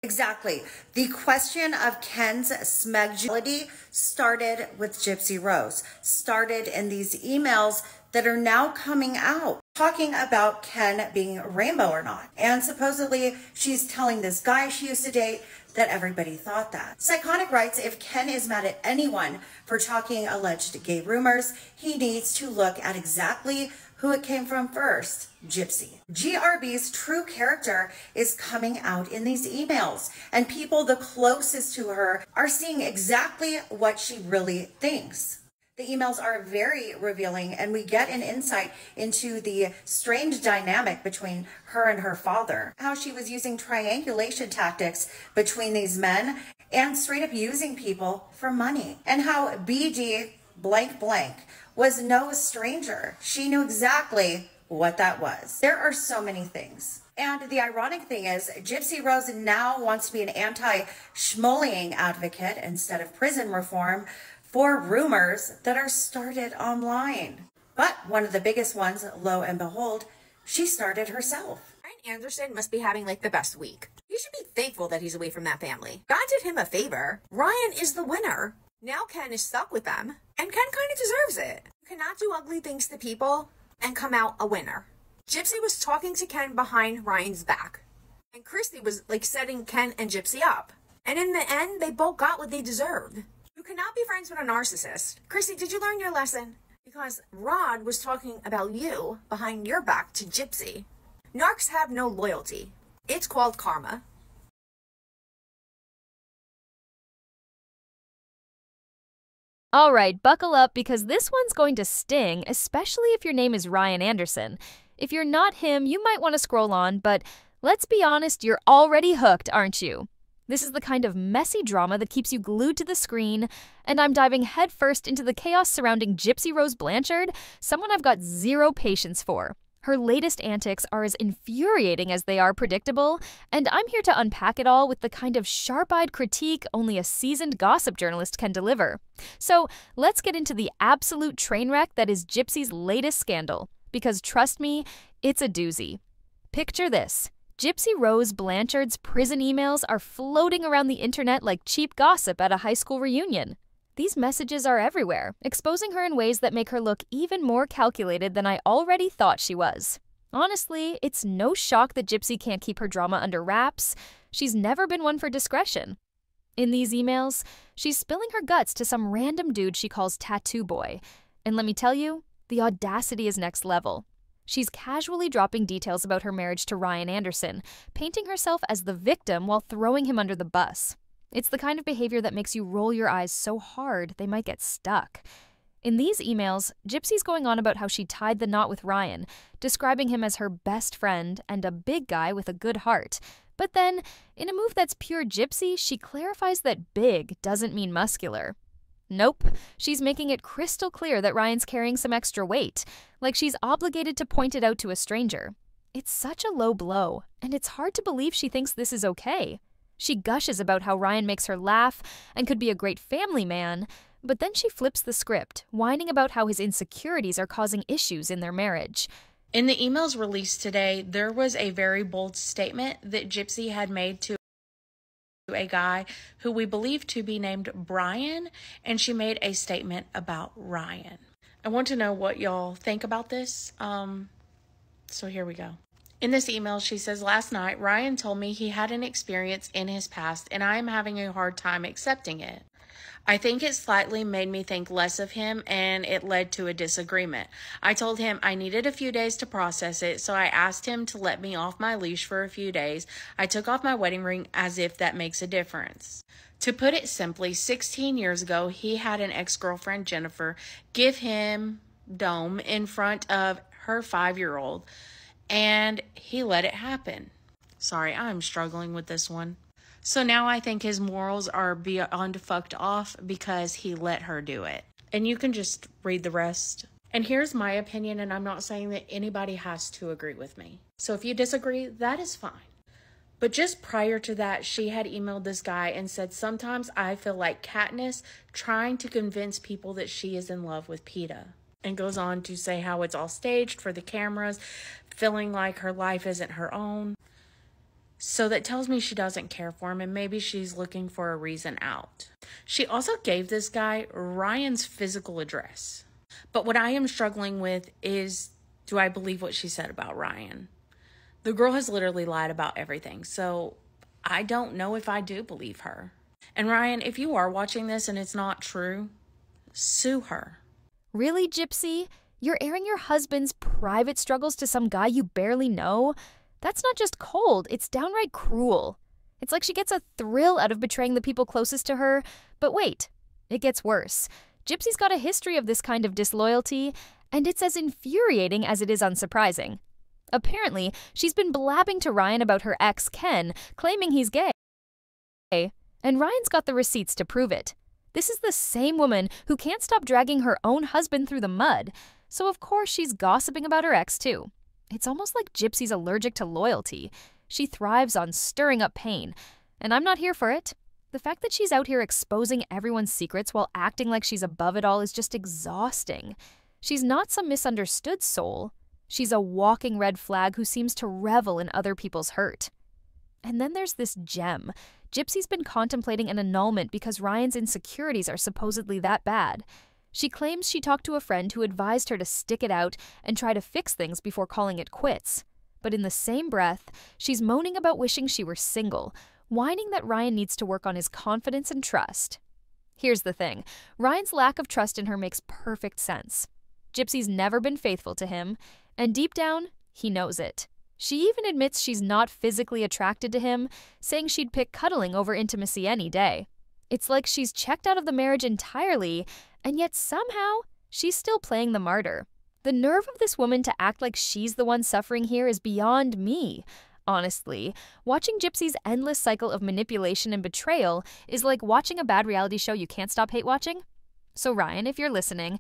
Exactly. The question of Ken's smegduality started with Gypsy Rose, started in these emails that are now coming out, talking about Ken being rainbow or not. And supposedly she's telling this guy she used to date that everybody thought that. Psychotic writes, if Ken is mad at anyone for talking alleged gay rumors, he needs to look at exactly who it came from first, Gypsy. GRB's true character is coming out in these emails, and people the closest to her are seeing exactly what she really thinks. The emails are very revealing, and we get an insight into the strange dynamic between her and her father, how she was using triangulation tactics between these men and straight up using people for money, and how BD blank blank was no stranger. She knew exactly what that was. There are so many things. And the ironic thing is, Gypsy Rose now wants to be an anti-schmullying advocate instead of prison reform for rumors that are started online. But one of the biggest ones, lo and behold, she started herself. Ryan Anderson must be having like the best week. You should be thankful that he's away from that family. God did him a favor. Ryan is the winner. Now Ken is stuck with them, and Ken kind of deserves it. You cannot do ugly things to people and come out a winner. Gypsy was talking to Ken behind Ryan's back, and Christy was like setting Ken and Gypsy up. And in the end, they both got what they deserved. You cannot be friends with a narcissist. Christy, did you learn your lesson? Because Rod was talking about you behind your back to Gypsy. Narcs have no loyalty. It's called karma. All right, buckle up because this one's going to sting, especially if your name is Ryan Anderson. If you're not him, you might want to scroll on, but let's be honest, you're already hooked, aren't you? This is the kind of messy drama that keeps you glued to the screen, and I'm diving headfirst into the chaos surrounding Gypsy Rose Blanchard, someone I've got zero patience for. Her latest antics are as infuriating as they are predictable, and I'm here to unpack it all with the kind of sharp-eyed critique only a seasoned gossip journalist can deliver. So let's get into the absolute train wreck that is Gypsy's latest scandal, because trust me, it's a doozy. Picture this. Gypsy Rose Blanchard's prison emails are floating around the internet like cheap gossip at a high school reunion. These messages are everywhere, exposing her in ways that make her look even more calculated than I already thought she was. Honestly, it's no shock that Gypsy can't keep her drama under wraps. She's never been one for discretion. In these emails, she's spilling her guts to some random dude she calls Tattoo Boy. And let me tell you, the audacity is next level. She's casually dropping details about her marriage to Ryan Anderson, painting herself as the victim while throwing him under the bus. It's the kind of behavior that makes you roll your eyes so hard they might get stuck. In these emails, Gypsy's going on about how she tied the knot with Ryan, describing him as her best friend and a big guy with a good heart. But then, in a move that's pure Gypsy, she clarifies that big doesn't mean muscular. Nope, she's making it crystal clear that Ryan's carrying some extra weight, like she's obligated to point it out to a stranger. It's such a low blow, and it's hard to believe she thinks this is okay. She gushes about how Ryan makes her laugh and could be a great family man, but then she flips the script, whining about how his insecurities are causing issues in their marriage. In the emails released today, there was a very bold statement that Gypsy had made to a guy who we believe to be named Brian, and she made a statement about Ryan. I want to know what y'all think about this, so here we go. In this email, she says, last night, Ryan told me he had an experience in his past, and I am having a hard time accepting it. I think it slightly made me think less of him, and it led to a disagreement. I told him I needed a few days to process it, so I asked him to let me off my leash for a few days. I took off my wedding ring as if that makes a difference. To put it simply, 16 years ago, he had an ex-girlfriend, Jennifer, give him dome in front of her 5-year-old. And he let it happen. Sorry, I'm struggling with this one. So now I think his morals are beyond fucked off because he let her do it. And you can just read the rest. And here's my opinion, and I'm not saying that anybody has to agree with me. So if you disagree, that is fine. But just prior to that, she had emailed this guy and said, sometimes I feel like Katniss trying to convince people that she is in love with Peeta. And goes on to say how it's all staged for the cameras, feeling like her life isn't her own. So that tells me she doesn't care for him and maybe she's looking for a reason out. She also gave this guy Ryan's physical address. But what I am struggling with is, do I believe what she said about Ryan? The girl has literally lied about everything, so I don't know if I do believe her. And Ryan, if you are watching this and it's not true, sue her. Really, Gypsy? You're airing your husband's private struggles to some guy you barely know? That's not just cold, it's downright cruel. It's like she gets a thrill out of betraying the people closest to her. But wait, it gets worse. Gypsy's got a history of this kind of disloyalty, and it's as infuriating as it is unsurprising. Apparently, she's been blabbing to Ryan about her ex, Ken, claiming he's gay. And Ryan's got the receipts to prove it. This is the same woman who can't stop dragging her own husband through the mud, so of course she's gossiping about her ex too. It's almost like Gypsy's allergic to loyalty. She thrives on stirring up pain, and I'm not here for it. The fact that she's out here exposing everyone's secrets while acting like she's above it all is just exhausting. She's not some misunderstood soul. She's a walking red flag who seems to revel in other people's hurt. And then there's this gem. Gypsy's been contemplating an annulment because Ryan's insecurities are supposedly that bad. She claims she talked to a friend who advised her to stick it out and try to fix things before calling it quits. But in the same breath, she's moaning about wishing she were single, whining that Ryan needs to work on his confidence and trust. Here's the thing. Ryan's lack of trust in her makes perfect sense. Gypsy's never been faithful to him, and deep down, he knows it. She even admits she's not physically attracted to him, saying she'd pick cuddling over intimacy any day. It's like she's checked out of the marriage entirely, and yet somehow, she's still playing the martyr. The nerve of this woman to act like she's the one suffering here is beyond me. Honestly, watching Gypsy's endless cycle of manipulation and betrayal is like watching a bad reality show you can't stop hate watching. So Ryan, if you're listening,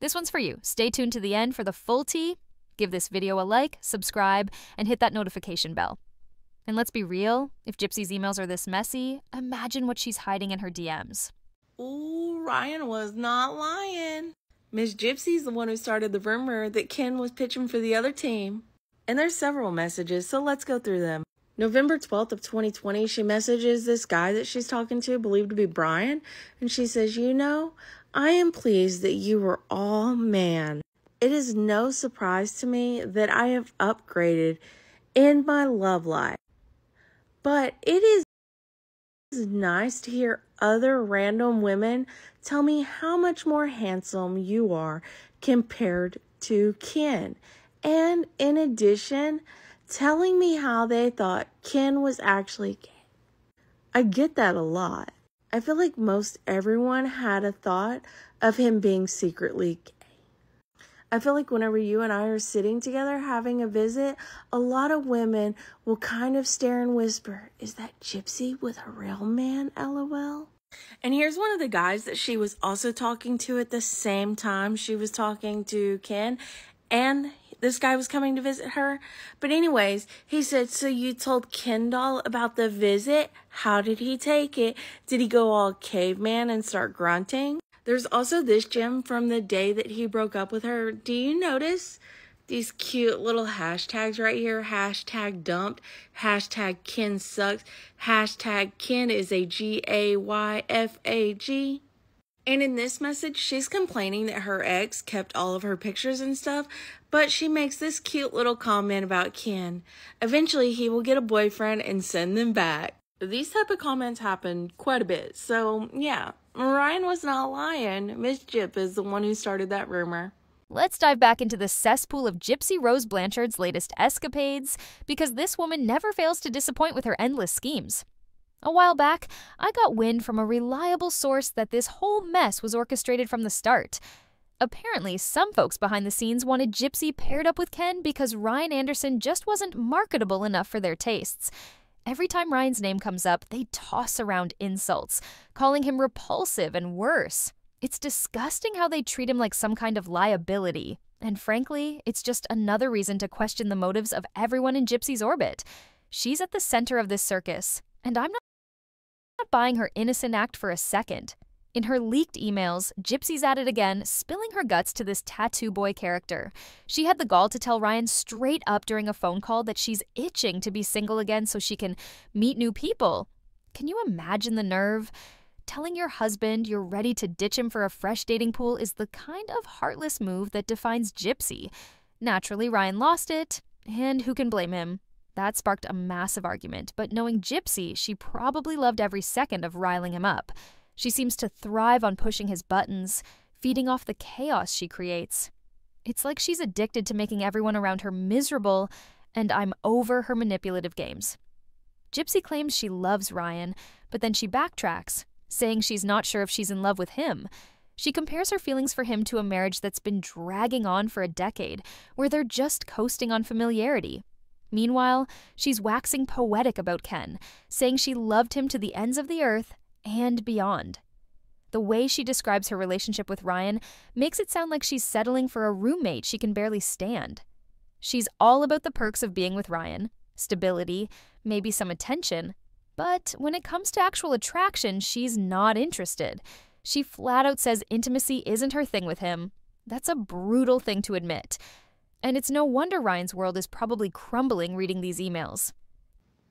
this one's for you. Stay tuned to the end for the full tea. Give this video a like, subscribe, and hit that notification bell. And let's be real, if Gypsy's emails are this messy, imagine what she's hiding in her DMs. Ooh, Ryan was not lying. Miss Gypsy's the one who started the rumor that Ken was pitching for the other team. And there's several messages, so let's go through them. November 12th of 2020, she messages this guy that she's talking to, believed to be Brian, and she says, "You know, I am pleased that you were all man. It is no surprise to me that I have upgraded in my love life. But it is nice to hear other random women tell me how much more handsome you are compared to Ken. And in addition, telling me how they thought Ken was actually gay." I get that a lot. I feel like most everyone had a thought of him being secretly gay. I feel like whenever you and I are sitting together having a visit, a lot of women will kind of stare and whisper, "Is that Gypsy with a real man, LOL?" And here's one of the guys that she was also talking to at the same time she was talking to Ken, and this guy was coming to visit her. But anyways, he said, "So you told Kendall about the visit? How did he take it? Did he go all caveman and start grunting?" There's also this gem from the day that he broke up with her. Do you notice these cute little hashtags right here? Hashtag dumped, hashtag Ken sucks, hashtag Ken is a GAYFAG. And in this message, she's complaining that her ex kept all of her pictures and stuff, but she makes this cute little comment about Ken. Eventually, he will get a boyfriend and send them back. These type of comments happen quite a bit. So, yeah, Ryan was not lying. Miss Gyp is the one who started that rumor. Let's dive back into the cesspool of Gypsy Rose Blanchard's latest escapades, because this woman never fails to disappoint with her endless schemes. A while back, I got wind from a reliable source that this whole mess was orchestrated from the start. Apparently, some folks behind the scenes wanted Gypsy paired up with Ken because Ryan Anderson just wasn't marketable enough for their tastes. Every time Ryan's name comes up, they toss around insults, calling him repulsive and worse. It's disgusting how they treat him like some kind of liability. And frankly, it's just another reason to question the motives of everyone in Gypsy's orbit. She's at the center of this circus, and I'm not buying her innocent act for a second. In her leaked emails, Gypsy's at it again, spilling her guts to this tattoo boy character. She had the gall to tell Ryan straight up during a phone call that she's itching to be single again so she can meet new people. Can you imagine the nerve? Telling your husband you're ready to ditch him for a fresh dating pool is the kind of heartless move that defines Gypsy. Naturally, Ryan lost it, and who can blame him? That sparked a massive argument, but knowing Gypsy, she probably loved every second of riling him up. She seems to thrive on pushing his buttons, feeding off the chaos she creates. It's like she's addicted to making everyone around her miserable, and I'm over her manipulative games. Gypsy claims she loves Ryan, but then she backtracks, saying she's not sure if she's in love with him. She compares her feelings for him to a marriage that's been dragging on for a decade, where they're just coasting on familiarity. Meanwhile, she's waxing poetic about Ken, saying she loved him to the ends of the earth and beyond. The way she describes her relationship with Ryan makes it sound like she's settling for a roommate she can barely stand. She's all about the perks of being with Ryan, stability, maybe some attention, but when it comes to actual attraction, she's not interested. She flat out says intimacy isn't her thing with him. That's a brutal thing to admit. And it's no wonder Ryan's world is probably crumbling reading these emails.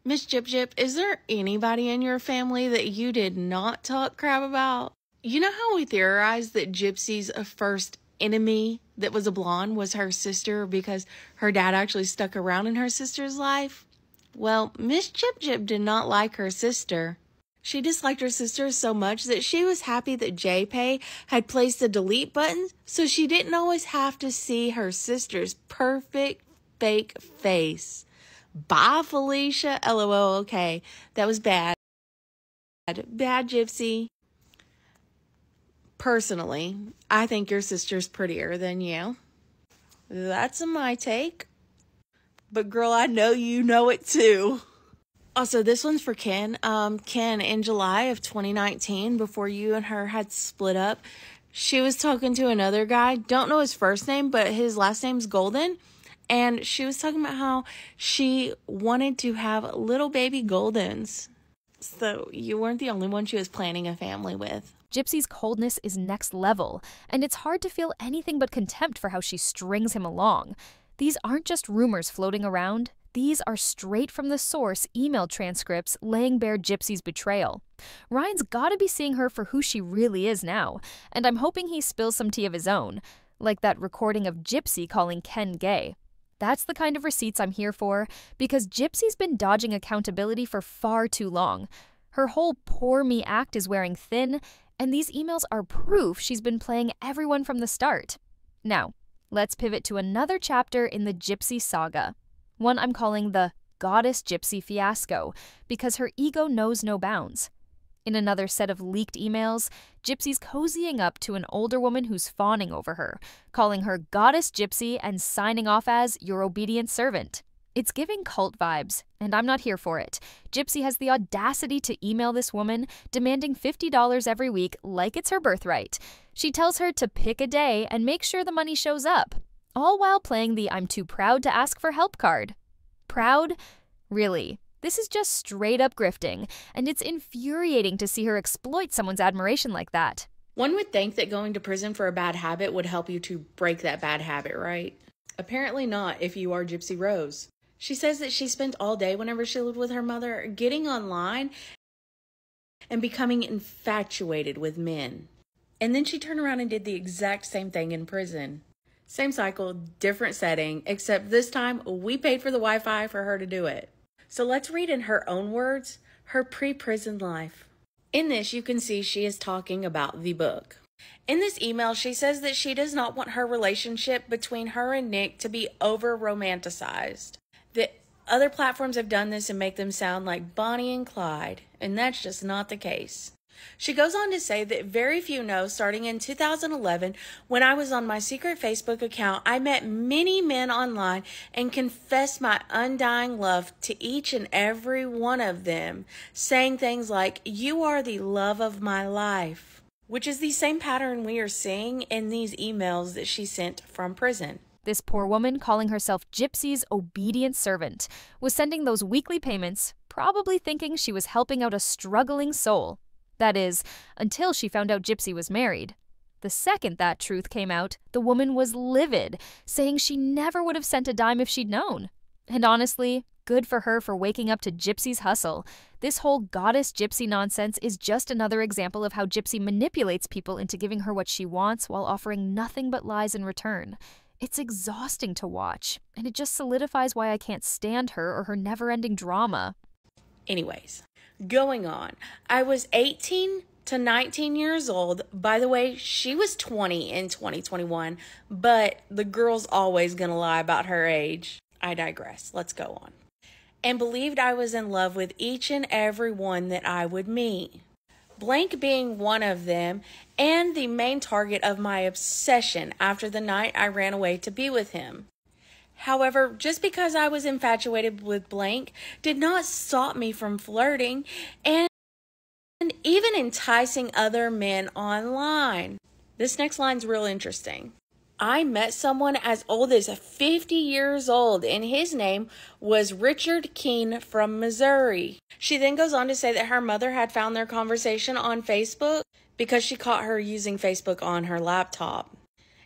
Miss Jip Jip, is there anybody in your family that you did not talk crap about? You know how we theorized that Gypsy's first enemy that was a blonde was her sister because her dad actually stuck around in her sister's life? Well, Miss Jip Jip did not like her sister. She disliked her sister so much that she was happy that JPay had placed the delete button so she didn't always have to see her sister's perfect fake face. Bye, Felicia. LOL. Okay, that was bad. Bad, Gypsy. Personally, I think your sister's prettier than you. That's my take. But girl, I know you know it too. Also, this one's for Ken. Ken, in July of 2019, before you and her had split up, she was talking to another guy. Don't know his first name, but his last name's Golden. And she was talking about how she wanted to have little baby Goldens. So you weren't the only one she was planning a family with. Gypsy's coldness is next level, and it's hard to feel anything but contempt for how she strings him along. These aren't just rumors floating around. These are straight from the source email transcripts laying bare Gypsy's betrayal. Ryan's gotta be seeing her for who she really is now, and I'm hoping he spills some tea of his own, like that recording of Gypsy calling Ken gay. That's the kind of receipts I'm here for, because Gypsy's been dodging accountability for far too long. Her whole poor me act is wearing thin, and these emails are proof she's been playing everyone from the start. Now, let's pivot to another chapter in the Gypsy saga. One I'm calling the Goddess Gypsy fiasco, because her ego knows no bounds. In another set of leaked emails, Gypsy's cozying up to an older woman who's fawning over her, calling her Goddess Gypsy and signing off as your obedient servant. It's giving cult vibes, and I'm not here for it. Gypsy has the audacity to email this woman, demanding $50 every week like it's her birthright. She tells her to pick a day and make sure the money shows up, all while playing the I'm too proud to ask for help card. Proud? Really? This is just straight up grifting, and it's infuriating to see her exploit someone's admiration like that. One would think that going to prison for a bad habit would help you to break that bad habit, right? Apparently not if you are Gypsy Rose. She says that she spent all day whenever she lived with her mother getting online and becoming infatuated with men. And then she turned around and did the exact same thing in prison. Same cycle, different setting, except this time we paid for the Wi-Fi for her to do it. So let's read in her own words, her pre-prison life. In this, you can see she is talking about the book. In this email, she says that she does not want her relationship between her and Nick to be over-romanticized. That other platforms have done this and make them sound like Bonnie and Clyde, and that's just not the case. She goes on to say that very few know, starting in 2011, when I was on my secret Facebook account, I met many men online and confessed my undying love to each and every one of them, saying things like, "You are the love of my life," which is the same pattern we are seeing in these emails that she sent from prison. This poor woman, calling herself Gypsy's obedient servant, was sending those weekly payments, probably thinking she was helping out a struggling soul. That is, until she found out Gypsy was married. The second that truth came out, the woman was livid, saying she never would have sent a dime if she'd known. And honestly, good for her for waking up to Gypsy's hustle. This whole goddess Gypsy nonsense is just another example of how Gypsy manipulates people into giving her what she wants while offering nothing but lies in return. It's exhausting to watch, and it just solidifies why I can't stand her or her never-ending drama. Anyways, going on. I was 18 to 19 years old. By the way, she was 20 in 2021, but the girl's always gonna lie about her age. I digress. Let's go on. And believed I was in love with each and every one that I would meet. Blank being one of them and the main target of my obsession after the night I ran away to be with him. However, just because I was infatuated with Blank did not stop me from flirting and even enticing other men online. This next line's real interesting. I met someone as old as 50 years old, and his name was Richard Keene from Missouri. She then goes on to say that her mother had found their conversation on Facebook because she caught her using Facebook on her laptop.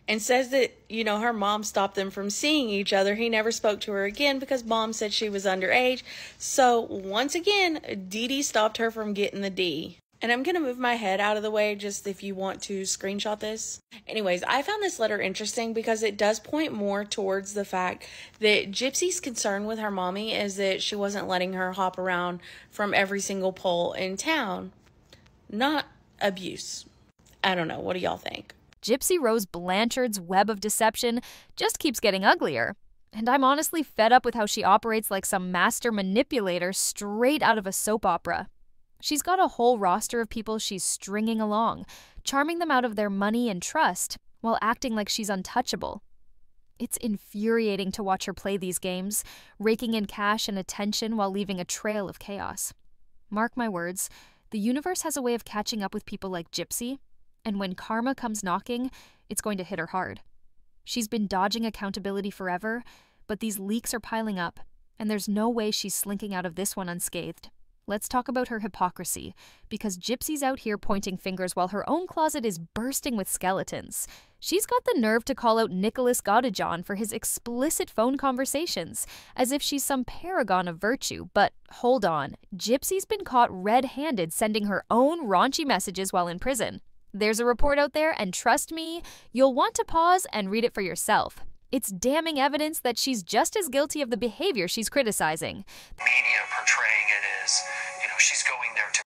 And says that, her mom stopped them from seeing each other. He never spoke to her again because mom said she was underage. So once again, Dee Dee stopped her from getting the D. And I'm going to move my head out of the way just if you want to screenshot this. Anyways, I found this letter interesting because it does point more towards the fact that Gypsy's concern with her mommy is that she wasn't letting her hop around from every single pole in town. Not abuse. I don't know. What do y'all think? Gypsy Rose Blanchard's web of deception just keeps getting uglier. And I'm honestly fed up with how she operates like some master manipulator straight out of a soap opera. She's got a whole roster of people she's stringing along, charming them out of their money and trust, while acting like she's untouchable. It's infuriating to watch her play these games, raking in cash and attention while leaving a trail of chaos. Mark my words, the universe has a way of catching up with people like Gypsy, and when karma comes knocking, it's going to hit her hard. She's been dodging accountability forever, but these leaks are piling up, and there's no way she's slinking out of this one unscathed. Let's talk about her hypocrisy, because Gypsy's out here pointing fingers while her own closet is bursting with skeletons. She's got the nerve to call out Nicholas Godejohn for his explicit phone conversations, as if she's some paragon of virtue. But hold on, Gypsy's been caught red-handed sending her own raunchy messages while in prison. There's a report out there, and trust me, you'll want to pause and read it for yourself. It's damning evidence that she's just as guilty of the behavior she's criticizing. Media portraying it as, she's going there to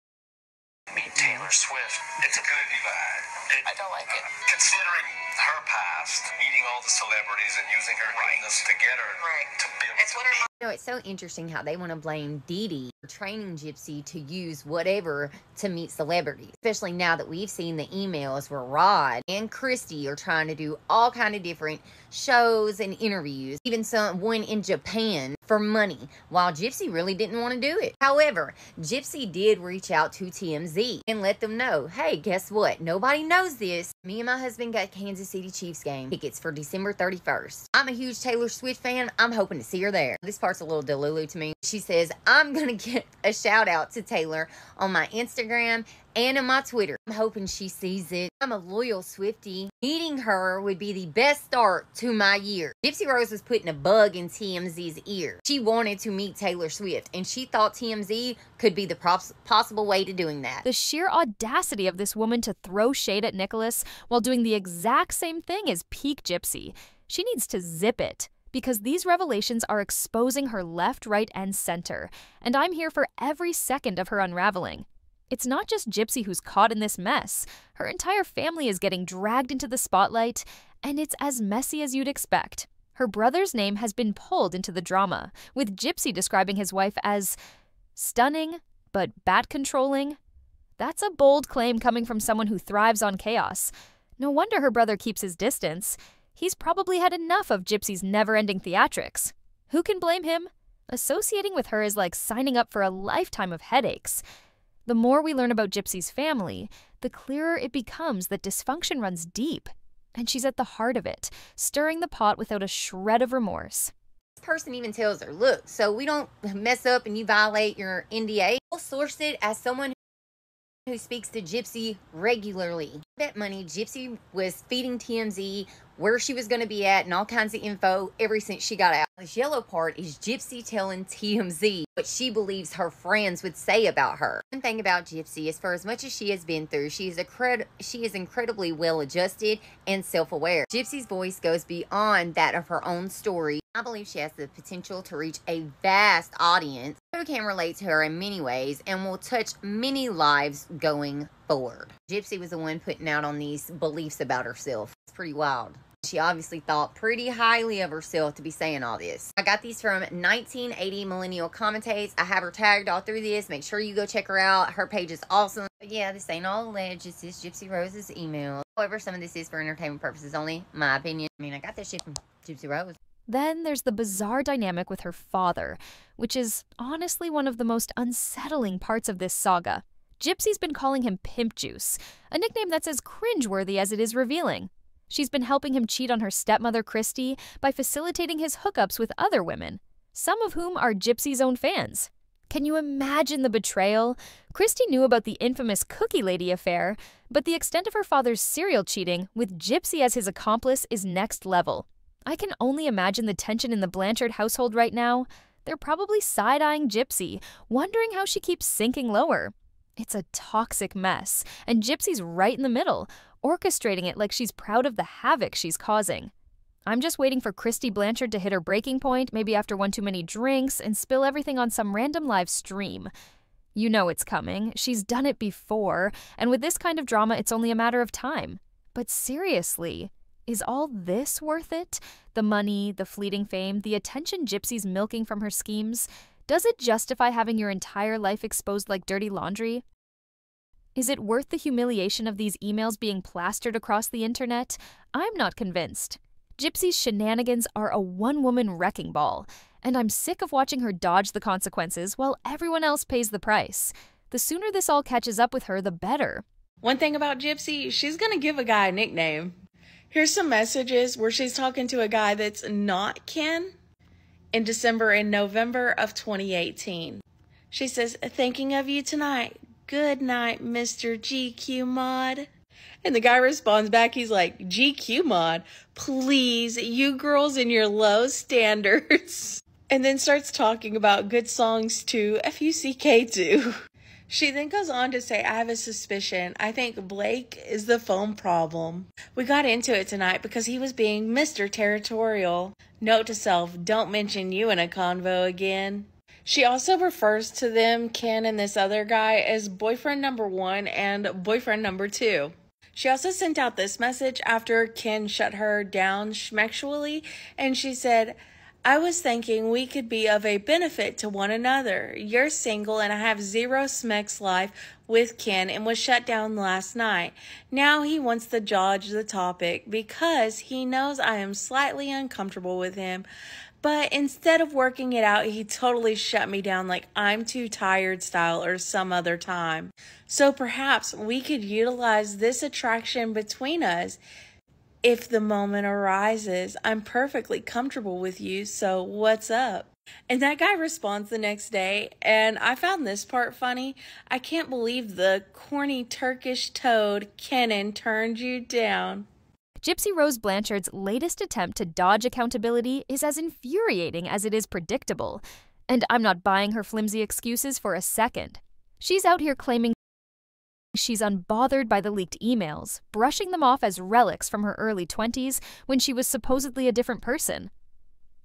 meet Taylor Swift. It's a good divide. I don't like it. Considering her past, meeting all the celebrities and using her greatness to get her to build. It's what her it's so interesting how they want to blame Dee Dee for training Gypsy to use whatever to meet celebrities. Especially now that we've seen the emails where Rod and Christy are trying to do all kind of different shows and interviews. Even one in Japan for money, while Gypsy really didn't want to do it. However, Gypsy did reach out to TMZ and let them know, hey, guess what? Nobody knows this. Me and my husband got Kansas City Chiefs game tickets for December 31st. I'm a huge Taylor Swift fan. I'm hoping to see her there. This part's a little delulu to me. She says, I'm going to get a shout out to Taylor on my Instagram and on my Twitter. I'm hoping she sees it. I'm a loyal Swiftie. Meeting her would be the best start to my year. Gypsy Rose was putting a bug in TMZ's ear. She wanted to meet Taylor Swift, and she thought TMZ could be the possible way to doing that. The sheer audacity of this woman to throw shade at Nicholas while doing the exact same thing as peak Gypsy. She needs to zip it, because these revelations are exposing her left, right, and center, and I'm here for every second of her unraveling. It's not just Gypsy who's caught in this mess. Her entire family is getting dragged into the spotlight, and it's as messy as you'd expect. Her brother's name has been pulled into the drama, with Gypsy describing his wife as stunning, but bat-controlling. That's a bold claim coming from someone who thrives on chaos. No wonder her brother keeps his distance. He's probably had enough of Gypsy's never-ending theatrics. Who can blame him? Associating with her is like signing up for a lifetime of headaches. The more we learn about Gypsy's family, the clearer it becomes that dysfunction runs deep, and she's at the heart of it, stirring the pot without a shred of remorse. This person even tells her, look, so we don't mess up and you violate your NDA. We'll source it as someone who speaks to Gypsy regularly. That money, Gypsy was feeding TMZ where she was going to be at and all kinds of info ever since she got out. This yellow part is Gypsy telling TMZ what she believes her friends would say about her. One thing about Gypsy is, for as much as she has been through, she is incredibly well-adjusted and self-aware. Gypsy's voice goes beyond that of her own story. I believe she has the potential to reach a vast audience who can relate to her in many ways and will touch many lives going forward. Gypsy was the one putting out on these beliefs about herself. It's pretty wild. She obviously thought pretty highly of herself to be saying all this. I got these from 1980 Millennial Commentates. I have her tagged all through this. Make sure you go check her out. Her page is awesome. But yeah, this ain't all alleged. This is Gypsy Rose's email. However, some of this is for entertainment purposes only. My opinion. I mean, I got this shit from Gypsy Rose. Then there's the bizarre dynamic with her father, which is honestly one of the most unsettling parts of this saga. Gypsy's been calling him Pimp Juice, a nickname that's as cringeworthy as it is revealing. She's been helping him cheat on her stepmother, Christy, by facilitating his hookups with other women, some of whom are Gypsy's own fans. Can you imagine the betrayal? Christy knew about the infamous Cookie Lady affair, but the extent of her father's serial cheating, with Gypsy as his accomplice, is next level. I can only imagine the tension in the Blanchard household right now. They're probably side-eyeing Gypsy, wondering how she keeps sinking lower. It's a toxic mess, and Gypsy's right in the middle, orchestrating it like she's proud of the havoc she's causing. I'm just waiting for Christy Blanchard to hit her breaking point, maybe after one too many drinks, and spill everything on some random live stream. You know it's coming. She's done it before, and with this kind of drama, it's only a matter of time. But seriously, is all this worth it? The money, the fleeting fame, the attention Gypsy's milking from her schemes? Does it justify having your entire life exposed like dirty laundry? Is it worth the humiliation of these emails being plastered across the internet? I'm not convinced. Gypsy's shenanigans are a one-woman wrecking ball, and I'm sick of watching her dodge the consequences while everyone else pays the price. The sooner this all catches up with her, the better. One thing about Gypsy, she's gonna give a guy a nickname. Here's some messages where she's talking to a guy that's not Ken in December and November of 2018. She says, "Thinking of you tonight. Good night, Mr. GQ Mod." And the guy responds back, he's like, "GQ Mod, please, you girls and your low standards." And then starts talking about good songs to FUCK2. She then goes on to say, "I have a suspicion. I think Blake is the phone problem. We got into it tonight because he was being Mr. Territorial. Note to self, don't mention you in a convo again." She also refers to them, Ken and this other guy, as boyfriend number 1 and boyfriend number 2. She also sent out this message after Ken shut her down schmexually, and she said, "I was thinking we could be of a benefit to one another. You're single and I have zero smex life with Ken and was shut down last night. Now he wants to dodge the topic because he knows I am slightly uncomfortable with him. But instead of working it out, he totally shut me down like I'm too tired style or some other time. So perhaps we could utilize this attraction between us. If the moment arises, I'm perfectly comfortable with you, so what's up?" And that guy responds the next day, and I found this part funny. "I can't believe the corny Turkish toad Kenan turned you down." Gypsy Rose Blanchard's latest attempt to dodge accountability is as infuriating as it is predictable, and I'm not buying her flimsy excuses for a second. She's out here claiming she's unbothered by the leaked emails, brushing them off as relics from her early 20s when she was supposedly a different person.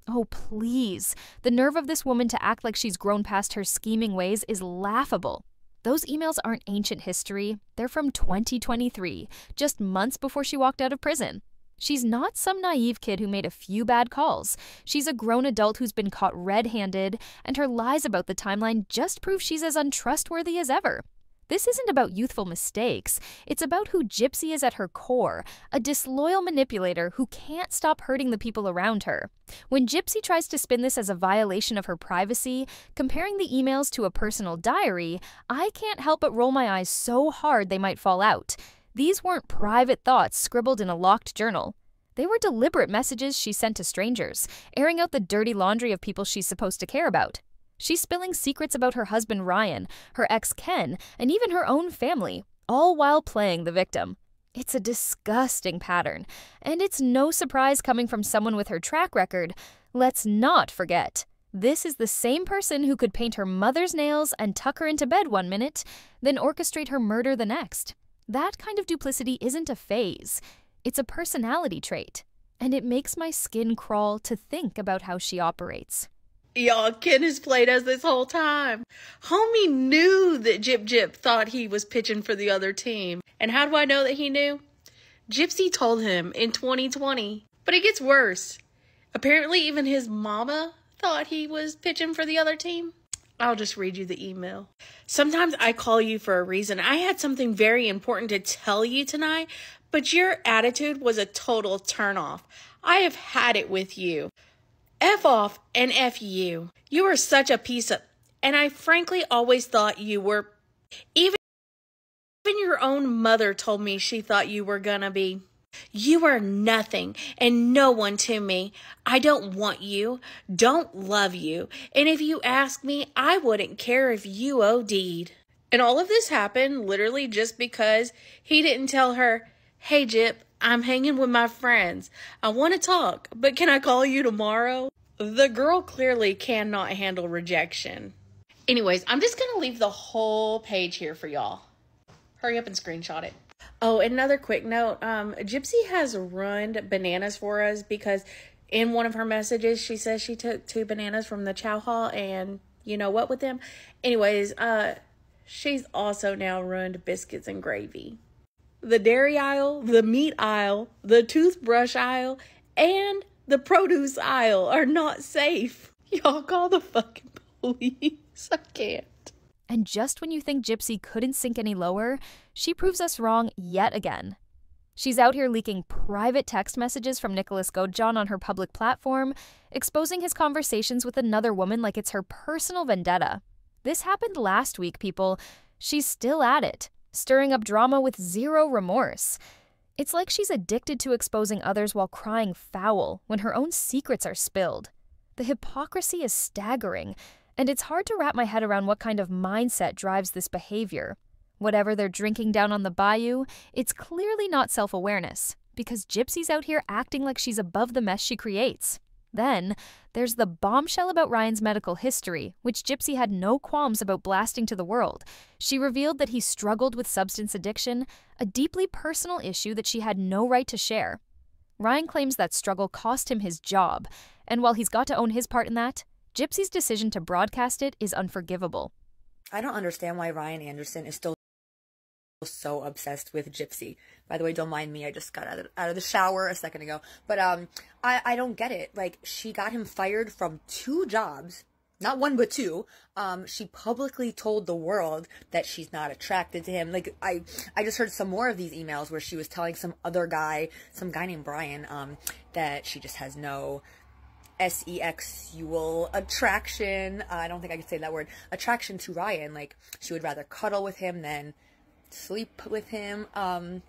Oh, please. The nerve of this woman to act like she's grown past her scheming ways is laughable. Those emails aren't ancient history. They're from 2023, just months before she walked out of prison. She's not some naive kid who made a few bad calls. She's a grown adult who's been caught red-handed, and her lies about the timeline just prove she's as untrustworthy as ever. This isn't about youthful mistakes. It's about who Gypsy is at her core, a disloyal manipulator who can't stop hurting the people around her. When Gypsy tries to spin this as a violation of her privacy, comparing the emails to a personal diary, I can't help but roll my eyes so hard they might fall out. These weren't private thoughts scribbled in a locked journal. They were deliberate messages she sent to strangers, airing out the dirty laundry of people she's supposed to care about. She's spilling secrets about her husband Ryan, her ex Ken, and even her own family, all while playing the victim. It's a disgusting pattern, and it's no surprise coming from someone with her track record. Let's not forget, this is the same person who could paint her mother's nails and tuck her into bed one minute, then orchestrate her murder the next. That kind of duplicity isn't a phase. It's a personality trait, and it makes my skin crawl to think about how she operates. Y'all, Ken has played us this whole time. Homie knew that Gyp thought he was pitching for the other team. And how do I know that he knew? Gypsy told him in 2020. But it gets worse. Apparently even his mama thought he was pitching for the other team. I'll just read you the email. Sometimes I call you for a reason. I had something very important to tell you tonight, but your attitude was a total turnoff. I have had it with you. F off and F you. You are such a piece of... And I frankly always thought you were... Even your own mother told me she thought you were gonna be. You are nothing and no one to me. I don't want you, don't love you. And if you ask me, I wouldn't care if you OD'd. And all of this happened literally just because he didn't tell her, hey, Gyp, I'm hanging with my friends. I want to talk, but can I call you tomorrow? The girl clearly cannot handle rejection. Anyways, I'm just going to leave the whole page here for y'all. Hurry up and screenshot it. Oh, another quick note. Gypsy has ruined bananas for us because in one of her messages, she says she took 2 bananas from the chow hall and you know what with them. Anyways, she's also now ruined biscuits and gravy. The dairy aisle, the meat aisle, the toothbrush aisle, and the produce aisle are not safe. Y'all call the fucking police. I can't. And just when you think Gypsy couldn't sink any lower, she proves us wrong yet again. She's out here leaking private text messages from Nicholas Godejohn on her public platform, exposing his conversations with another woman like it's her personal vendetta. This happened last week, people. She's still at it, stirring up drama with zero remorse. It's like she's addicted to exposing others while crying foul when her own secrets are spilled. The hypocrisy is staggering, and it's hard to wrap my head around what kind of mindset drives this behavior. Whatever they're drinking down on the bayou, it's clearly not self-awareness, because Gypsy's out here acting like she's above the mess she creates. Then, there's the bombshell about Ryan's medical history, which Gypsy had no qualms about blasting to the world. She revealed that he struggled with substance addiction, a deeply personal issue that she had no right to share. Ryan claims that struggle cost him his job, and while he's got to own his part in that, Gypsy's decision to broadcast it is unforgivable. I don't understand why Ryan Anderson is still so obsessed with Gypsy. By the way, don't mind me, I just got out of the shower a second ago. But I don't get it. Like, she got him fired from 2 jobs, not 1 but 2. She publicly told the world that she's not attracted to him. Like, I just heard some more of these emails where she was telling some guy named Brian, that she just has no sexual attraction. I don't think I could say that word. Attraction to Ryan. Like, she would rather cuddle with him than sleep with him. And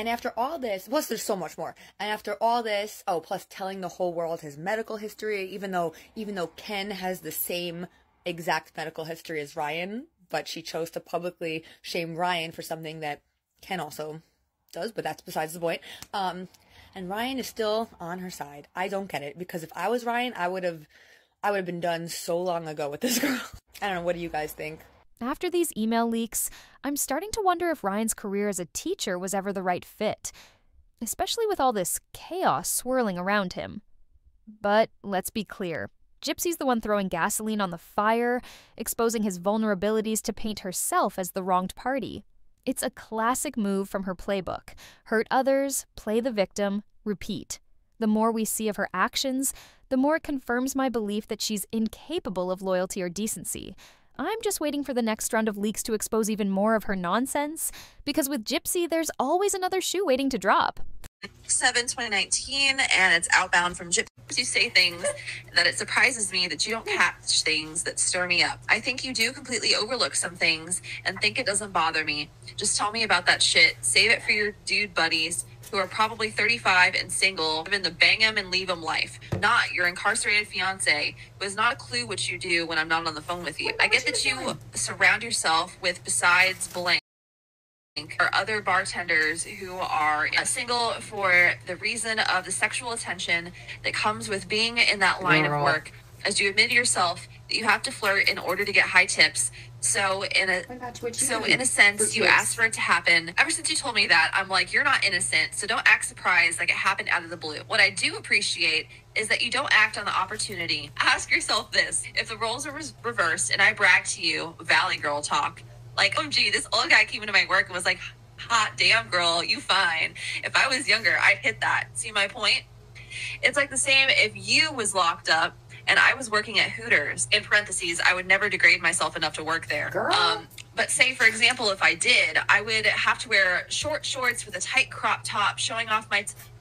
after all this, plus there's so much more. And after all this, oh, plus telling the whole world his medical history, even though Ken has the same exact medical history as Ryan, but she chose to publicly shame Ryan for something that Ken also does, but that's besides the point. And Ryan is still on her side. I don't get it, because if I was Ryan, I would have been done so long ago with this girl. I don't know, what do you guys think? After these email leaks, I'm starting to wonder if Ryan's career as a teacher was ever the right fit, especially with all this chaos swirling around him. But let's be clear, Gypsy's the one throwing gasoline on the fire, exposing his vulnerabilities to paint herself as the wronged party. It's a classic move from her playbook. Hurt others, play the victim, repeat. The more we see of her actions, the more it confirms my belief that she's incapable of loyalty or decency. I'm just waiting for the next round of leaks to expose even more of her nonsense, because with Gypsy, there's always another shoe waiting to drop. 7/2019, and it's outbound from Gypsy. You say things that it surprises me that you don't catch things that stir me up. I think you do completely overlook some things and think it doesn't bother me. Just tell me about that shit. Save it for your dude buddies. who are probably 35 and single, living the bang 'em and leave 'em life. Not your incarcerated fiance who has not a clue what you do when I'm not on the phone with you. I get that you surround yourself with besides blank or other bartenders who are single for the reason of the sexual attention that comes with being in that line of work. As you admit to yourself that you have to flirt in order to get high tips. So in a sense, you asked for it to happen. Ever since you told me that, I'm like, you're not innocent, so don't act surprised like it happened out of the blue. What I do appreciate is that you don't act on the opportunity. Ask yourself this: if the roles are reversed and I brag to you, Valley Girl talk, like, OMG, this old guy came into my work and was like, hot damn girl, you fine. If I was younger, I'd hit that. See my point? It's like the same if you was locked up and I was working at Hooters. In parentheses, I would never degrade myself enough to work there. But say, for example, if I did, I would have to wear short shorts with a tight crop top, showing off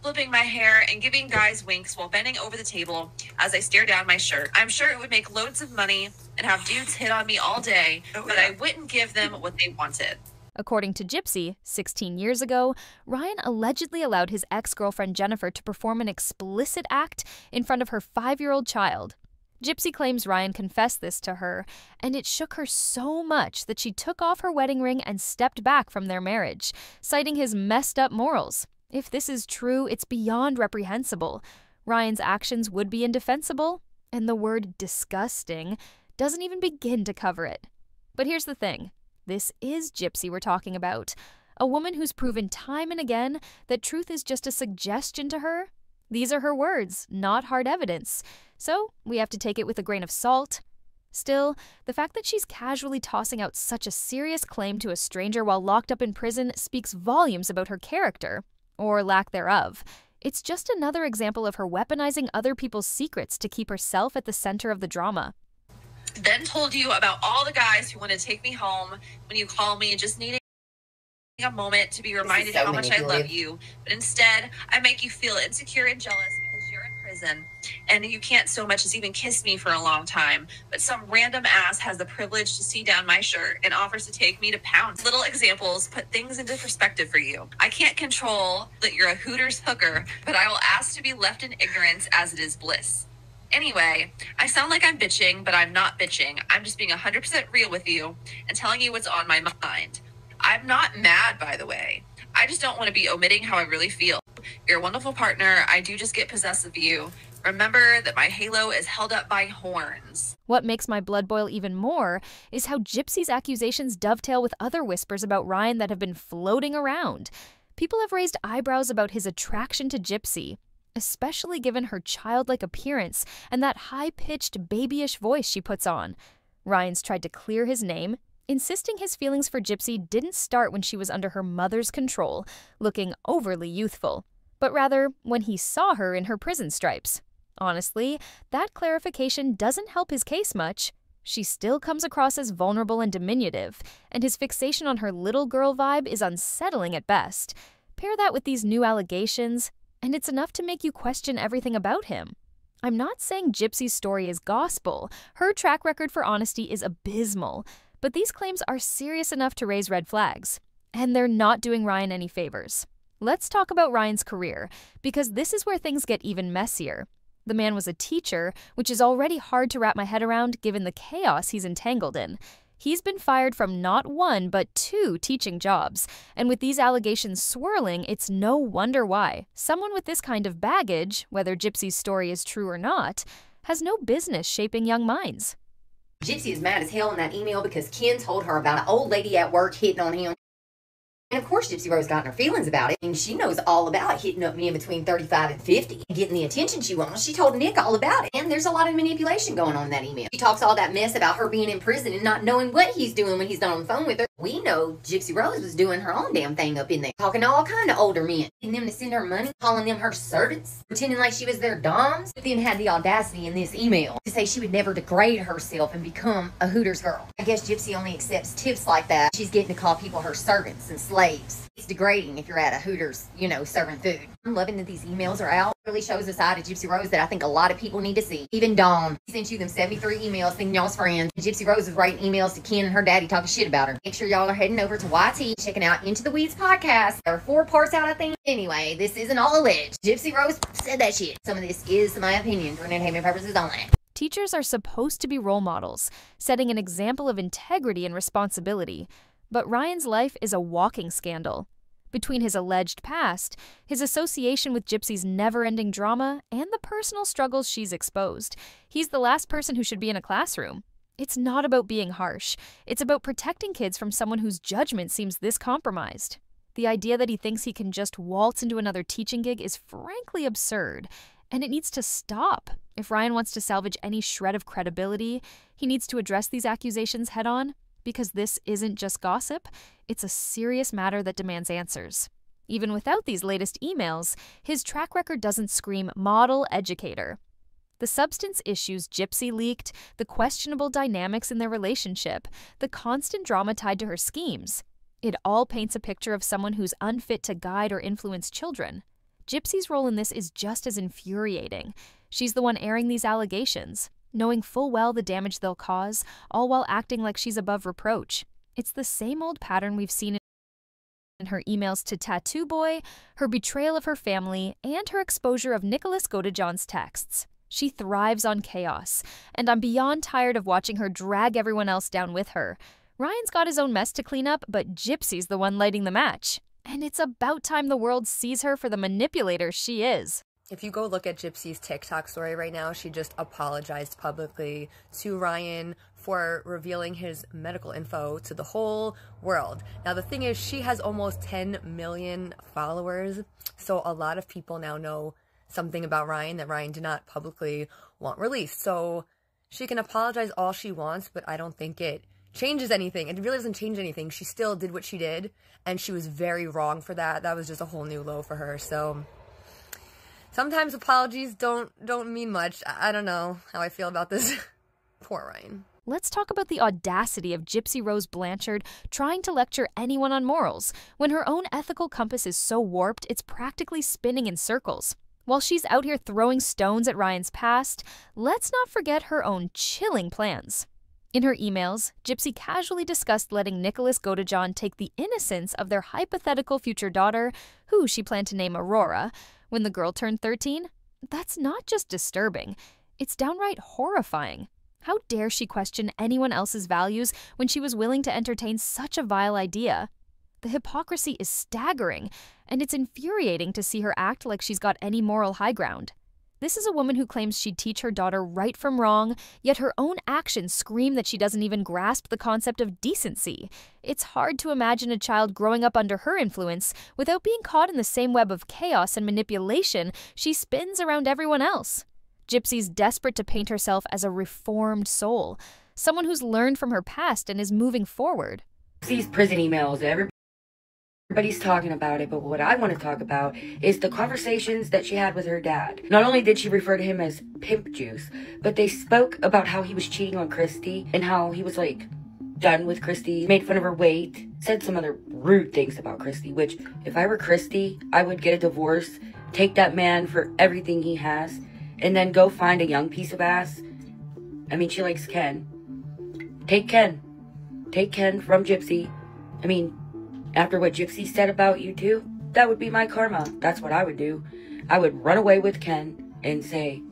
flipping my hair and giving guys winks while bending over the table as I stare down my shirt. I'm sure it would make loads of money and have dudes hit on me all day, but I wouldn't give them what they wanted. According to Gypsy, 16 years ago, Ryan allegedly allowed his ex-girlfriend Jennifer to perform an explicit act in front of her 5-year-old child. Gypsy claims Ryan confessed this to her, and it shook her so much that she took off her wedding ring and stepped back from their marriage, citing his messed up morals. If this is true, it's beyond reprehensible. Ryan's actions would be indefensible, and the word disgusting doesn't even begin to cover it. But here's the thing. This is Gypsy we're talking about, a woman who's proven time and again that truth is just a suggestion to her. These are her words, not hard evidence, so we have to take it with a grain of salt. Still, the fact that she's casually tossing out such a serious claim to a stranger while locked up in prison speaks volumes about her character, or lack thereof. It's just another example of her weaponizing other people's secrets to keep herself at the center of the drama. Then told you about all the guys who want to take me home when you call me and just needing a moment to be reminded how much I love you. But instead, I make you feel insecure and jealous because you're in prison and you can't so much as even kiss me for a long time. But some random ass has the privilege to see down my shirt and offers to take me to pounds. Little examples put things into perspective for you. I can't control that you're a Hooters hooker, but I will ask to be left in ignorance as it is bliss. Anyway, I sound like I'm bitching, but I'm not bitching. I'm just being 100% real with you and telling you what's on my mind. I'm not mad, by the way. I just don't want to be omitting how I really feel. You're a wonderful partner. I do just get possessed of you. Remember that my halo is held up by horns. What makes my blood boil even more is how Gypsy's accusations dovetail with other whispers about Ryan that have been floating around. People have raised eyebrows about his attraction to Gypsy, especially given her childlike appearance and that high-pitched, babyish voice she puts on. Ryan's tried to clear his name, insisting his feelings for Gypsy didn't start when she was under her mother's control, looking overly youthful, but rather when he saw her in her prison stripes. Honestly, that clarification doesn't help his case much. She still comes across as vulnerable and diminutive, and his fixation on her little girl vibe is unsettling at best. Pair that with these new allegations, and it's enough to make you question everything about him. I'm not saying Gypsy's story is gospel. Her track record for honesty is abysmal, but these claims are serious enough to raise red flags, and they're not doing Ryan any favors. Let's talk about Ryan's career, because this is where things get even messier. The man was a teacher, which is already hard to wrap my head around given the chaos he's entangled in. He's been fired from not 1 but 2 teaching jobs, and with these allegations swirling, it's no wonder why someone with this kind of baggage, whether Gypsy's story is true or not, has no business shaping young minds. Gypsy is mad as hell in that email because Ken told her about an old lady at work hitting on him. And of course Gypsy Rose got in her feelings about it. And she knows all about hitting up men between 35 and 50 and getting the attention she wants. She told Nick all about it. And there's a lot of manipulation going on in that email. She talks all that mess about her being in prison and not knowing what he's doing when he's not on the phone with her. We know Gypsy Rose was doing her own damn thing up in there. Talking to all kind of older men. Getting them to send her money. Calling them her servants. Pretending like she was their doms. But then had the audacity in this email to say she would never degrade herself and become a Hooters girl. I guess Gypsy only accepts tips like that. She's getting to call people her servants and slaves. It's degrading if you're at a Hooters, you know, serving food. I'm loving that these emails are out. It really shows a side of Gypsy Rose that I think a lot of people need to see. Even Dawn, he sent you them 73 emails thinking y'all's friends. Gypsy Rose is writing emails to Ken and her daddy talking shit about her. Make sure y'all are heading over to YT, checking out Into the Weeds podcast. There are 4 parts out, I think. Anyway, this isn't all alleged. Gypsy Rose said that shit. Some of this is my opinion for entertainment purposes only. Teachers are supposed to be role models, setting an example of integrity and responsibility. But Ryan's life is a walking scandal. Between his alleged past, his association with Gypsy's never-ending drama, and the personal struggles she's exposed, he's the last person who should be in a classroom. It's not about being harsh. It's about protecting kids from someone whose judgment seems this compromised. The idea that he thinks he can just waltz into another teaching gig is frankly absurd, and it needs to stop. If Ryan wants to salvage any shred of credibility, he needs to address these accusations head-on, because this isn't just gossip, it's a serious matter that demands answers. Even without these latest emails, his track record doesn't scream model educator. The substance issues Gypsy leaked, the questionable dynamics in their relationship, the constant drama tied to her schemes, it all paints a picture of someone who's unfit to guide or influence children. Gypsy's role in this is just as infuriating. She's the one airing these allegations, knowing full well the damage they'll cause, all while acting like she's above reproach. It's the same old pattern we've seen in her emails to Tattoo Boy, her betrayal of her family, and her exposure of Nicholas Godejohn's texts. She thrives on chaos, and I'm beyond tired of watching her drag everyone else down with her. Ryan's got his own mess to clean up, but Gypsy's the one lighting the match. And it's about time the world sees her for the manipulator she is. If you go look at Gypsy's TikTok story right now, she just apologized publicly to Ryan for revealing his medical info to the whole world. Now, the thing is, she has almost 10 million followers, so a lot of people now know something about Ryan that Ryan did not publicly want released. So she can apologize all she wants, but I don't think it changes anything. It really doesn't change anything. She still did what she did, and she was very wrong for that. That was just a whole new low for her, so sometimes apologies don't mean much. I don't know how I feel about this. Poor Ryan. Let's talk about the audacity of Gypsy Rose Blanchard trying to lecture anyone on morals, when her own ethical compass is so warped it's practically spinning in circles. While she's out here throwing stones at Ryan's past, let's not forget her own chilling plans. In her emails, Gypsy casually discussed letting Nicholas Godejohn take the innocence of their hypothetical future daughter, who she planned to name Aurora, when the girl turned 13. That's not just disturbing, it's downright horrifying. How dare she question anyone else's values when she was willing to entertain such a vile idea? The hypocrisy is staggering, and it's infuriating to see her act like she's got any moral high ground. This is a woman who claims she'd teach her daughter right from wrong, yet her own actions scream that she doesn't even grasp the concept of decency. It's hard to imagine a child growing up under her influence without being caught in the same web of chaos and manipulation she spins around everyone else. Gypsy's desperate to paint herself as a reformed soul, someone who's learned from her past and is moving forward. These prison emails, everybody's talking about it, but what I want to talk about is the conversations that she had with her dad. Not only did she refer to him as pimp juice, but they spoke about how he was cheating on Christy and how he was like done with Christy, made fun of her weight, said some other rude things about Christy, which if I were Christy, I would get a divorce, take that man for everything he has, and then go find a young piece of ass. I mean, she likes Ken. Take Ken. Take Ken from Gypsy. I mean, after what Gypsy said about you two, that would be my karma. That's what I would do. I would run away with Ken and say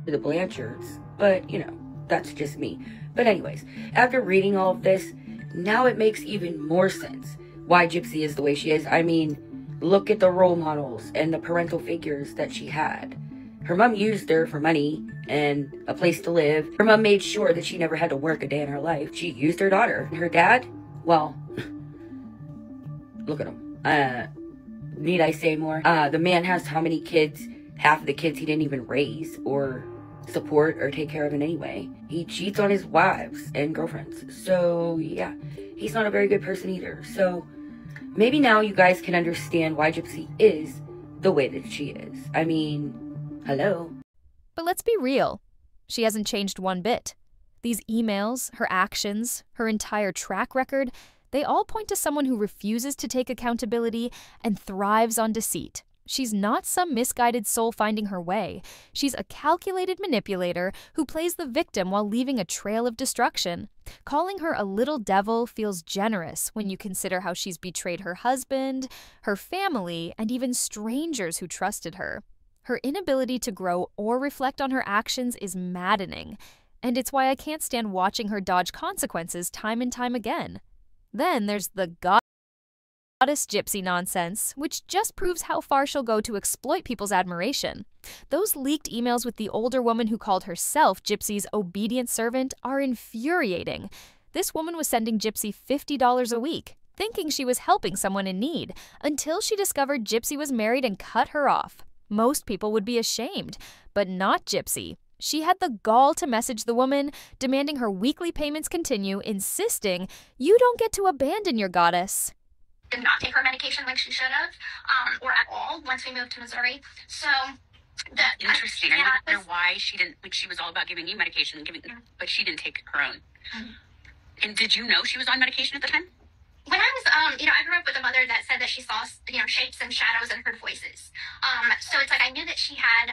to the Blanchards. But, you know, that's just me. But anyways, after reading all of this, now it makes even more sense why Gypsy is the way she is. I mean, look at the role models and the parental figures that she had. Her mom used her for money and a place to live. Her mom made sure that she never had to work a day in her life. She used her daughter. Her dad, well, look at him. Need I say more? The man has how many kids? Half of the kids he didn't even raise or support or take care of in any way. He cheats on his wives and girlfriends. So, yeah, he's not a very good person either. So, maybe now you guys can understand why Gypsy is the way that she is. I mean, hello. But let's be real. She hasn't changed one bit. These emails, her actions, her entire track record, They all point to someone who refuses to take accountability and thrives on deceit. She's not some misguided soul finding her way. She's a calculated manipulator who plays the victim while leaving a trail of destruction. Calling her a little devil feels generous when you consider how she's betrayed her husband, her family, and even strangers who trusted her. Her inability to grow or reflect on her actions is maddening, and it's why I can't stand watching her dodge consequences time and time again. Then there's the goddess Gypsy nonsense, which just proves how far she'll go to exploit people's admiration. Those leaked emails with the older woman who called herself Gypsy's obedient servant are infuriating. This woman was sending Gypsy $50 a week, thinking she was helping someone in need, until she discovered Gypsy was married and cut her off. Most people would be ashamed, but not Gypsy. She had the gall to message the woman, demanding her weekly payments continue, insisting, "You don't get to abandon your goddess." Did not take her medication like she should have, or at all once we moved to Missouri. So that interesting. I wonder why she didn't. Like, she was all about giving you medication, but she didn't take her own. And did you know she was on medication at the time? When I was, I grew up with a mother that said that she saw, shapes and shadows and heard voices. So it's like I knew that she had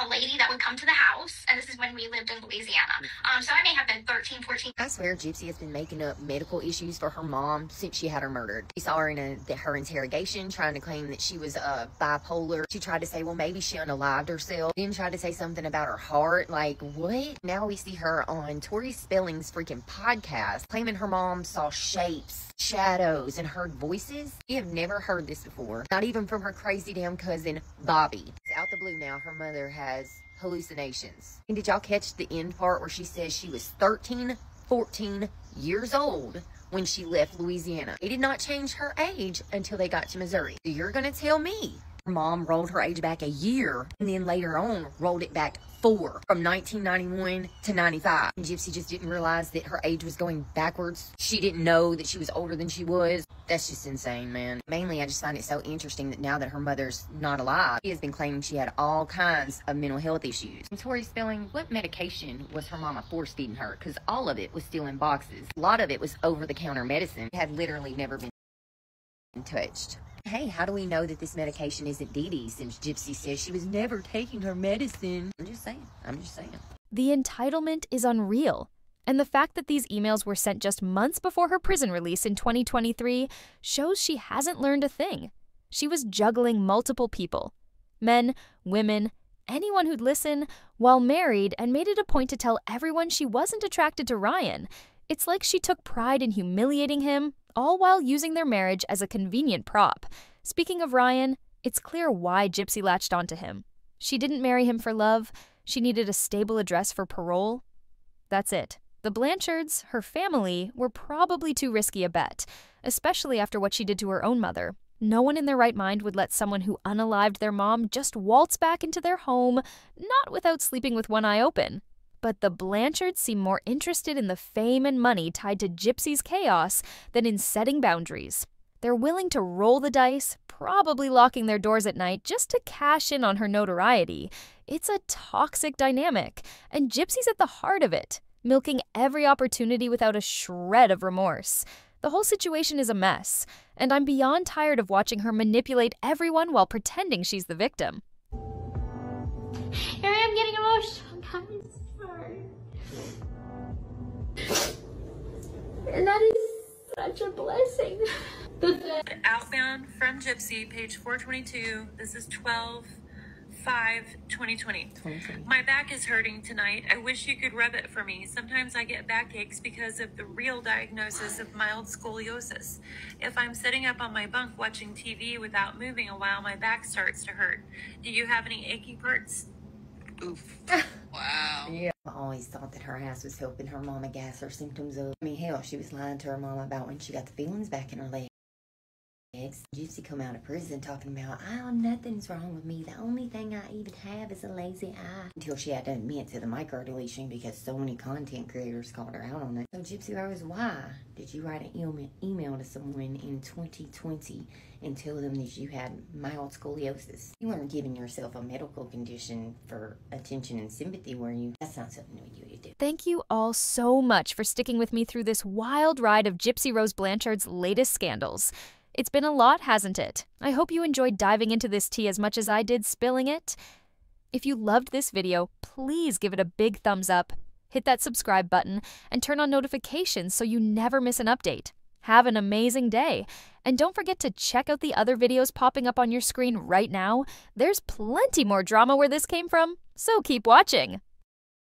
a lady that would come to the house, and this is when we lived in Louisiana. So I may have been 13, 14. I swear Gypsy has been making up medical issues for her mom since she had her murdered. We saw her in her interrogation trying to claim that she was bipolar. She tried to say, well, maybe she unalived herself. Then tried to say something about her heart. Like, what? Now we see her on Tori Spelling's freaking podcast claiming her mom saw shapes, shadows, and heard voices. We have never heard this before. Not even from her crazy damn cousin, Bobby. It's out the blue now. Her mother has hallucinations. And did y'all catch the end part where she says she was 13, 14 years old when she left Louisiana? They did not change her age until they got to Missouri. So you're gonna tell me her mom rolled her age back a year and then later on rolled it back 4 from 1991 to 95. And Gypsy just didn't realize that her age was going backwards. She didn't know that she was older than she was. That's just insane, man. Mainly, I just find it so interesting that now that her mother's not alive, she has been claiming she had all kinds of mental health issues. And Tori Spelling, what medication was her mama force feeding her? Because all of it was still in boxes. A lot of it was over-the-counter medicine. It had literally never been touched. Hey, how do we know that this medication isn't Dee Dee since Gypsy says she was never taking her medicine? I'm just saying. The entitlement is unreal. And the fact that these emails were sent just months before her prison release in 2023 shows she hasn't learned a thing. She was juggling multiple people. Men, women, anyone who'd listen, while married, and made it a point to tell everyone she wasn't attracted to Ryan. It's like she took pride in humiliating him, all while using their marriage as a convenient prop. Speaking of Ryan, it's clear why Gypsy latched onto him. She didn't marry him for love. She needed a stable address for parole. That's it. The Blanchards, her family, were probably too risky a bet, especially after what she did to her own mother. No one in their right mind would let someone who unalived their mom just waltz back into their home, not without sleeping with one eye open. But the Blanchards seem more interested in the fame and money tied to Gypsy's chaos than in setting boundaries. They're willing to roll the dice, probably locking their doors at night just to cash in on her notoriety. It's a toxic dynamic, and Gypsy's at the heart of it, milking every opportunity without a shred of remorse. The whole situation is a mess, and I'm beyond tired of watching her manipulate everyone while pretending she's the victim. Here I am getting emotional, guys. Sorry. And that is such a blessing. Outbound from Gypsy, page 422. This is 12/5/2020. My back is hurting tonight. I wish you could rub it for me. Sometimes I get backaches because of the real diagnosis of mild scoliosis. If I'm sitting up on my bunk watching TV without moving a while, my back starts to hurt. Do you have any achy parts? Oof. Wow. Yeah. I always thought that her ass was helping her mama gas her symptoms up. I mean, hell, she was lying to her mama about when she got the feelings back in her legs. Gypsy come out of prison talking about, oh, nothing's wrong with me. The only thing I even have is a lazy eye. Until she had to admit to the micro-deletion because so many content creators called her out on it. So Gypsy Rose, why did you write an email to someone in 2020 and tell them that you had mild scoliosis? You weren't giving yourself a medical condition for attention and sympathy, were you? That's not something you would do. Thank you all so much for sticking with me through this wild ride of Gypsy Rose Blanchard's latest scandals. It's been a lot, hasn't it? I hope you enjoyed diving into this tea as much as I did spilling it. If you loved this video, please give it a big thumbs up, hit that subscribe button, and turn on notifications so you never miss an update. Have an amazing day. And don't forget to check out the other videos popping up on your screen right now. There's plenty more drama where this came from, so keep watching.